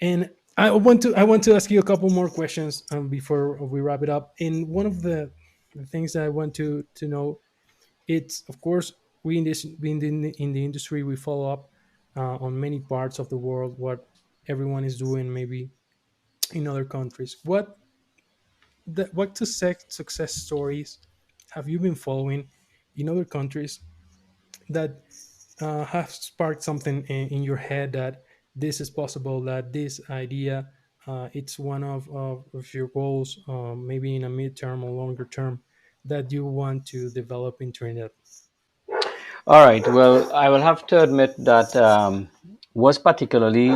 And I want to ask you a couple more questions before we wrap it up. And one of the things that I want to know, it's of course we in the industry, we follow up on many parts of the world what everyone is doing maybe in other countries. What success stories have you been following in other countries that have sparked something in your head that this is possible, that this idea it's one of your goals, maybe in a midterm or longer term, that you want to develop in Trinidad? All right. Well, I will have to admit that was particularly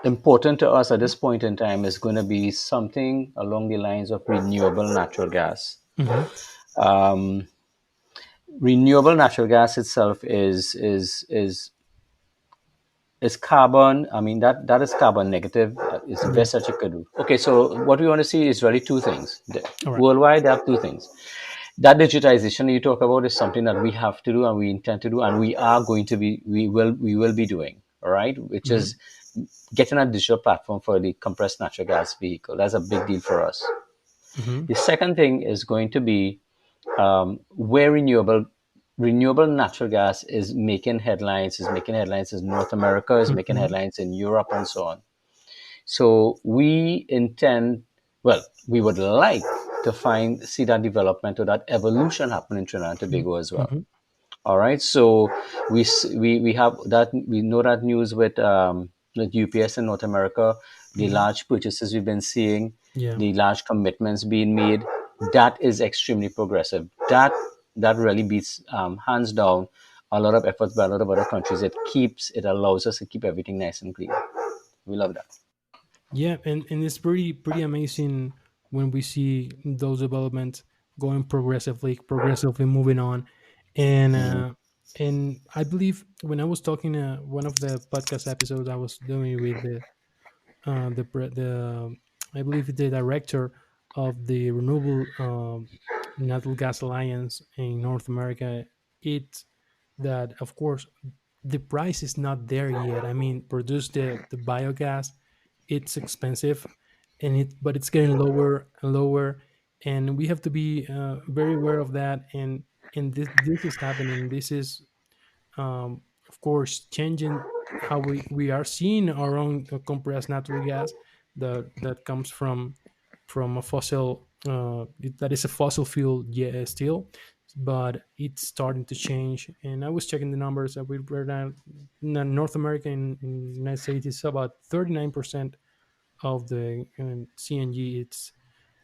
important to us at this point in time is going to be something along the lines of renewable natural gas. Hmm. Um, Renewable natural gas itself is carbon. I mean that is carbon negative. It's the Yeah. best that you could do. Okay, so what we want to see is really two things. All right. Worldwide, there are two things. That digitization you talk about is something that we have to do and we intend to do and we are going to be we will be doing. All right, which Hmm. is getting a digital platform for the compressed natural gas vehicle. That's a big deal for us. Hmm. The second thing is going to be where renewable natural gas is making headlines in North America, is making Hmm. headlines in Europe, and so on. So we intend, well, we would like to see that development or that evolution happen in Trinidad and Tobago as well. Hmm. All right, so we have that, we know that news with UPS in North America, the Hmm. large purchases we've been seeing, Yeah. the large commitments being made. That is extremely progressive. That really beats, hands down, a lot of efforts by a lot of other countries. It allows us to keep everything nice and clean. We love that. Yeah, and it's pretty amazing when we see those developments going progressively moving on, and Hmm. uh, and I believe when I was talking one of the podcast episodes I was doing with the I believe the director of the Renewable Natural Gas Alliance in North America, it that of course the price is not there yet. I mean, produce the biogas, it's expensive, and it but it's getting lower and lower, and we have to be very aware of that. And this is happening. This is of course changing how we are seeing our own compressed natural gas that comes from a fossil that is a fossil fuel, yeah, still, but it's starting to change. And I was checking the numbers that we read out in North America, in United States, it's about 39% of the CNG, it's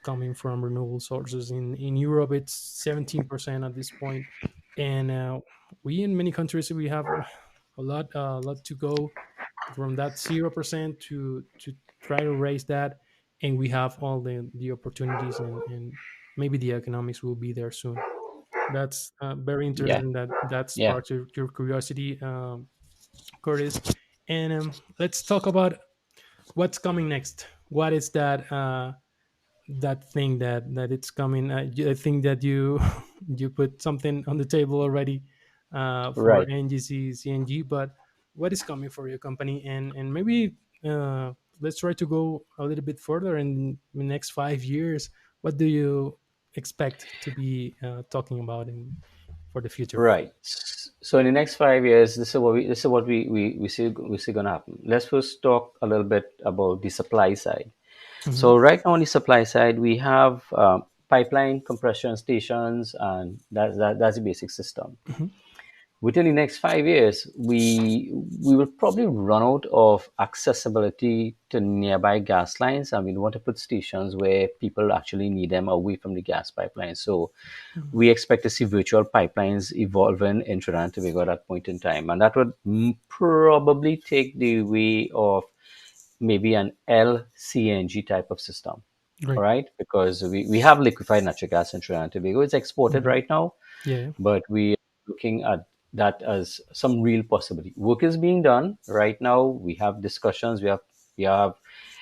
coming from renewable sources. In Europe, it's 17% at this point, and we in many countries we have a lot to go from that 0% to try to raise that, and we have all the opportunities, and maybe the economics will be there soon. That's very Yeah, interesting that yeah. sparked your curiosity, Curtis. And let's talk about what's coming next. What is that thing that it's coming? I think that you you put something on the table already for Right. NGC CNG, but what is coming for your company? And maybe let's try to go a little bit further in the next 5 years. What do you expect to be talking about in for the future? Right. So in the next 5 years, this is what we see gonna happen. Let's first talk a little bit about the supply side. Hmm. So right now on the supply side, we have pipeline compression stations, and that's the basic system. Hmm. Within the next 5 years, we will probably run out of accessibility to nearby gas lines, and we want to put stations where people actually need them away from the gas pipeline. So Hmm. we expect to see virtual pipelines evolving in Trinidad and Tobago at that point in time, and that would probably take the way of maybe an LCNG type of system. All Great. right, because we have liquefied natural gas in Trinidad and Tobago. It's exported Hmm. right now, Yeah. but we are looking at that as some real possibility. Work is being done right now. We have discussions. We have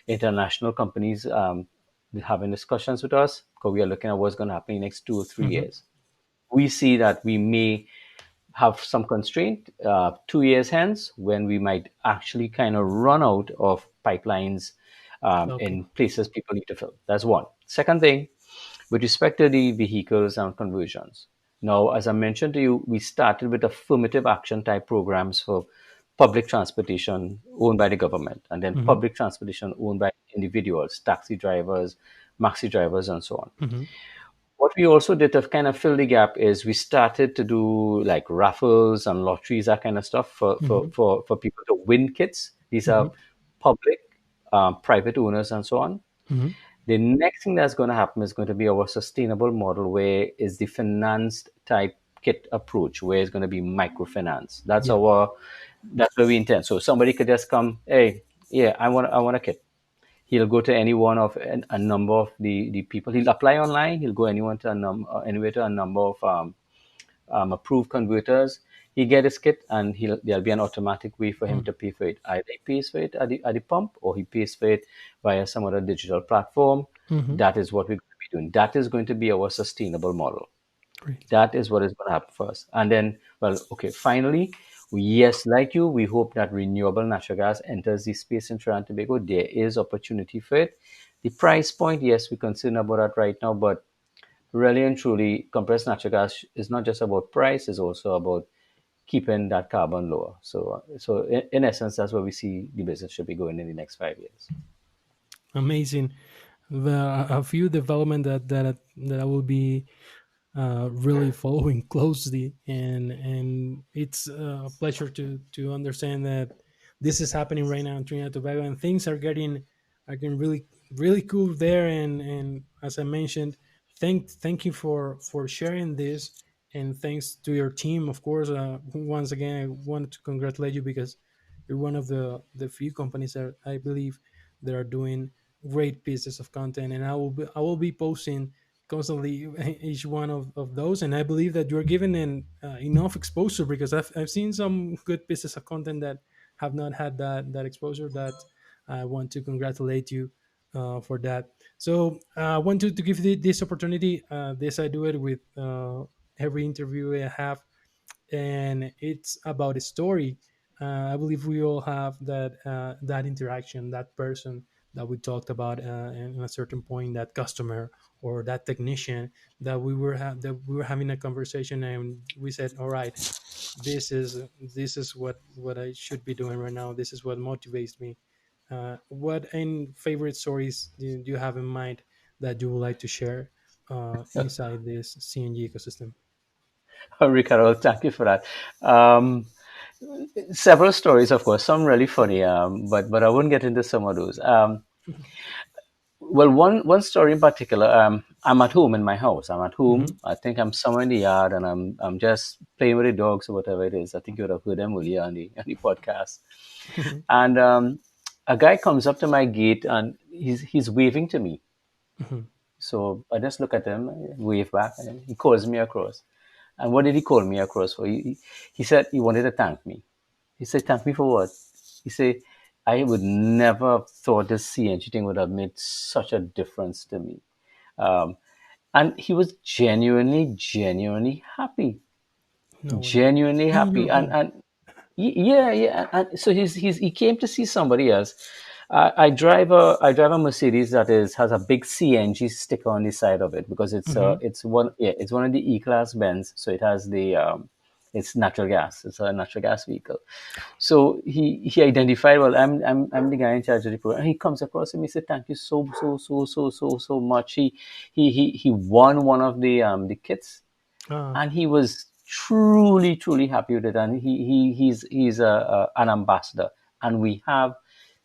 international companies having discussions with us, because we are looking at what's going to happen in the next 2 or 3 Hmm. years. We see that we may have some constraint 2 years hence, when we might actually kind of run out of pipelines Okay. in places people need to fill. That's one. Second thing, with respect to the vehicles and conversions. Now, as I mentioned to you, we started with affirmative action type programs for public transportation owned by the government, and then Hmm. public transportation owned by individuals, taxi drivers, maxi drivers, and so on. Hmm. What we also did to kind of fill the gap is we started to do like raffles and lotteries, that kind of stuff, Hmm. for people to win kits. These Hmm. are public, private owners, and so on. Hmm. The next thing that's going to happen is going to be our sustainable model, where is the financed type kit approach, where it's going to be microfinance. Yeah. That's where we intend. So somebody could just come, hey, yeah, I want a kit. He'll go to any one of a number of the people. He'll apply online. He'll go anyone to anywhere to a number of approved converters. He get his kit, and there'll be an automatic way for him Mm. to pay for it. Either he pays for it at the pump, or he pays for it via some other digital platform. Hmm. That is what we're going to be doing. That is going to be our sustainable model. Great. That is what is going to happen first. And then, well, okay, finally, yes, like you, we hope that renewable natural gas enters the space in Trinidad and Tobago. There is opportunity for it. The price point, yes, we're concerned about that right now, but really and truly, compressed natural gas is not just about price; it's also about keeping that carbon lower. So in essence, that's where we see the business should be going in the next 5 years. Amazing. A few development that I will be really following closely, and it's a pleasure to understand that this is happening right now in Trinidad and Tobago, and things are getting really cool there. And as I mentioned, thank you for sharing this, and thanks to your team, of course. Once again, I wanted to congratulate you because you're one of the few companies that I believe that are doing great pieces of content, and I will be posting constantly each one of those, and I believe that you're given enough exposure, because I've seen some good pieces of content that have not had that exposure. That I want to congratulate you for that. So I want to give this opportunity. This I do it with every interview I have, and it's about a story. I believe we all have that interaction, that person that we talked about in a certain point, that customer or that technician that we were having a conversation, and we said, "All right, this is what I should be doing right now. This is what motivates me." What and favorite stories do you have in mind that you would like to share inside this CNG ecosystem? Ricardo, thank you for that. Um, Several stories, of course, some really funny, but I wouldn't get into some of those. Well, one story in particular. I'm at home in my house. I'm at Hmm. home. I think I'm somewhere in the yard, and I'm just playing with the dogs or whatever it is. I think you would have heard them earlier on the podcast. And a guy comes up to my gate, and he's waving to me. So I just look at him, wave back, and he calls me across. And what did he call me across for? He said he wanted to thank me. He said, "Thank me for what?" He said, "I would never have thought this CNG thing would have made such a difference to me." Um, and he was genuinely happy, No way. genuinely In your happy. And home. and yeah, yeah. And so he came to see somebody else. I drive a Mercedes that has a big CNG sticker on the side of it because Hmm. it's one of the E-class Benz, so it has the it's natural gas. It's a natural gas vehicle. So he identified, well, I'm the guy in charge of the program. And he comes across to me, he said, "Thank you so much." He won one of the kits, Ah, and he was truly happy with it. And he's an ambassador, and we have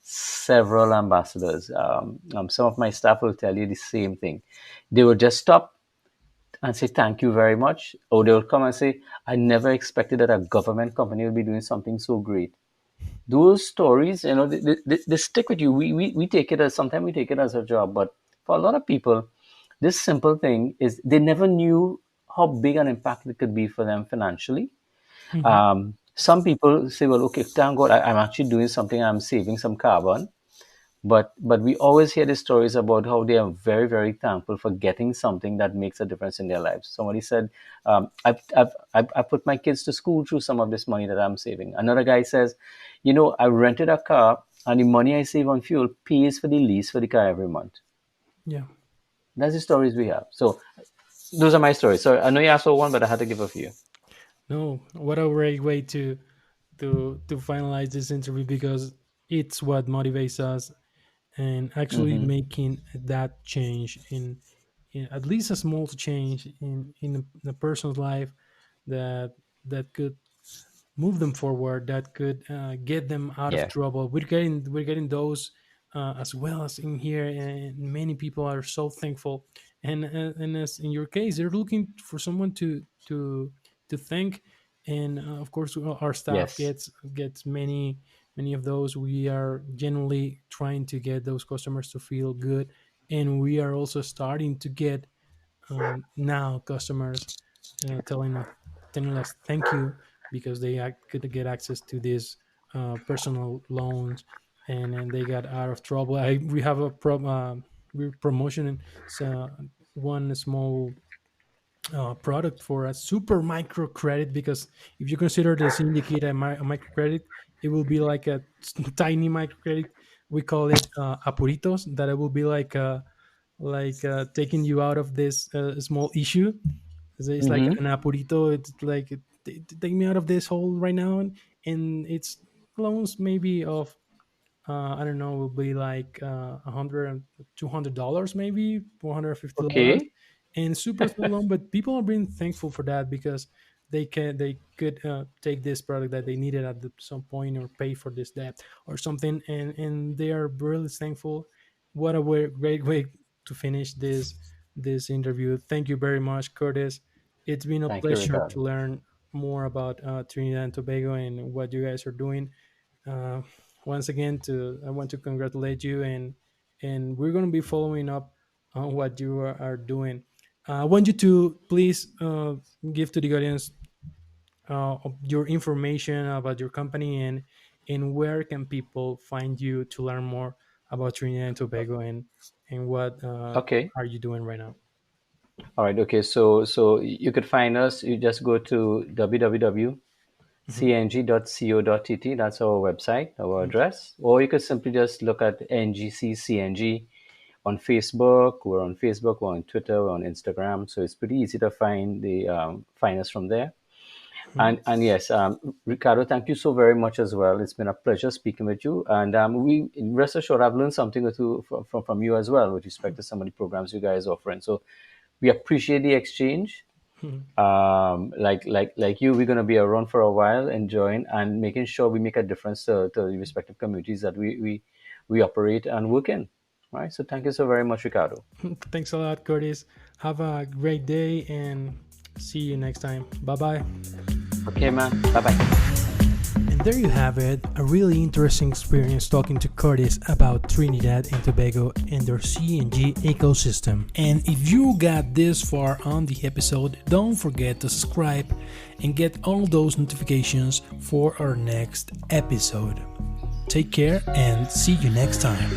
several ambassadors. Some of my staff will tell you the same thing. They will just stop and say thank you very much, or they will come and say, "I never expected that a government company would be doing something so great." Those stories, they stick with you. We take it as, sometimes we take it as a job, but for a lot of people, this simple thing is they never knew how big an impact it could be for them financially. hmm. Some people say, well, okay, thank God I'm actually doing something, I'm saving some carbon. But we always hear the stories about how they are very thankful for getting something that makes a difference in their lives. Somebody said, I put my kids to school through some of this money that I'm saving. Another guy says, I rented a car, and the money I save on fuel pays for the lease for the car every month. Yeah. That's the stories we have. So those are my stories. So I know you asked for one, but I had to give a few. No, what a great way to finalize this interview, because it's what motivates us, and actually Hmm. making that change in at least a small change in a person's life that that could move them forward, that could get them out of Yeah. trouble. We're getting those as well as in here, and many people are so thankful. And as in your case, they're looking for someone to thank. And of course, our staff Yes. gets many of those. We are genuinely trying to get those customers to feel good, and we are also starting to get now customers telling us thank you, because they could get access to these personal loans, and they got out of trouble. We have we're promotion, so one small product for a super micro credit, because if you consider the syndicate a micro credit, it will be like a tiny micro credit. We call it apuritos, that it will be like taking you out of this small issue. It's like Hmm. an apurito. It's like, take me out of this hole right now, and it's loans maybe of I don't know, will be like $100, $200, maybe $450. Okay. and super slow loan, but people are being thankful for that because they could take this product that they needed at some point or pay for this debt or something, and they are really thankful. What a great way to finish this interview. Thank you very much, Curtis. It's been a Thank you, pleasure Ricardo. to learn more about Trinidad and Tobago and what you guys are doing. uh, Once again, to I want to congratulate you, and we're going to be following up on what you are doing. I want you to please give to the audience your information about your company, and where can people find you to learn more about Trinidad and Tobago, and what Okay. are you doing right now? All right. Okay. So you could find us. You just go to Mhm, www.cng.co.tt. That's our website, our mhm, address. Or you could simply just look at NGC CNG on Facebook. We're on Facebook. We're on Twitter. We're on Instagram. So it's pretty easy to find us from there. mhm. And yes, Ricardo, thank you so very much as well. It's been a pleasure speaking with you. And we rest assured, I've learned something or two from you as well with respect to some of the programs you guys are offering. So we appreciate the exchange. Like you, we're going to be around for a while, enjoying and making sure we make a difference to the respective communities that we operate and work in. All right. So thank you so very much, Ricardo. Thanks a lot, Curtis. Have a great day, and see you next time. Bye bye. Okay, man. Bye bye. And there you have it, a really interesting experience talking to Curtis about Trinidad and Tobago and their CNG ecosystem. And if you got this far on the episode, don't forget to subscribe and get all those notifications for our next episode. Take care and see you next time.